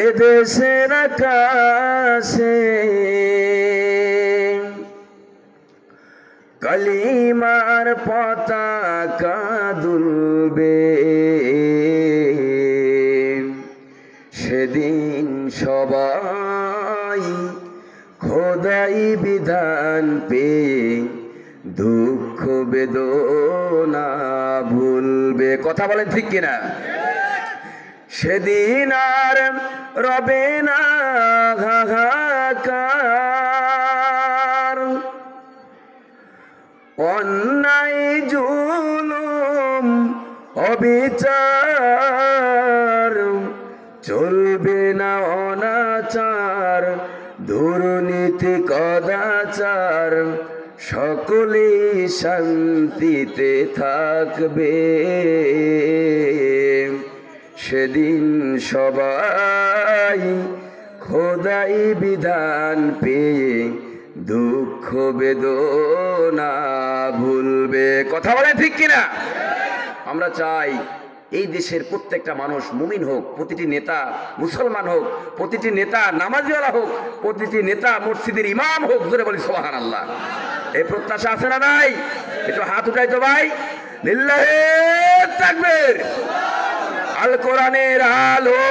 এদেশের আকাশে কালিমার পতাকা দুলবে, সেদিন সবাই খোদাই বিধান পেয়ে দুঃখ বেদনা ভুলবে। কথা বলেন ঠিক কিনা? সেদিন আর রবে না হাহাকার, অন্যায় জুলুম অবিচার চলবে না, অনাচার দুর্নীতি কদাচার সকলেই শান্তিতে থাকবে। সেদিন সবাই খোদাই বিধান পেয়ে দুঃখ বেদনা ভুলবে। কথা বলে ঠিক কিনা? আমরা চাই এই দেশের প্রত্যেকটা মানুষ মুমিন হোক, প্রতিটি নেতা মুসলমান হোক, প্রতিটি নেতা নামাজিওয়ালা হোক, প্রতিটি নেতা মসজিদের ইমাম হোক। জোরে বলি সুবহানাল্লাহ। এই প্রত্যাশা আছে না নাই? একটু হাত উঠাই তো ভাই। লিল্লাহি তাকবীর। আল কোরআনের আলো।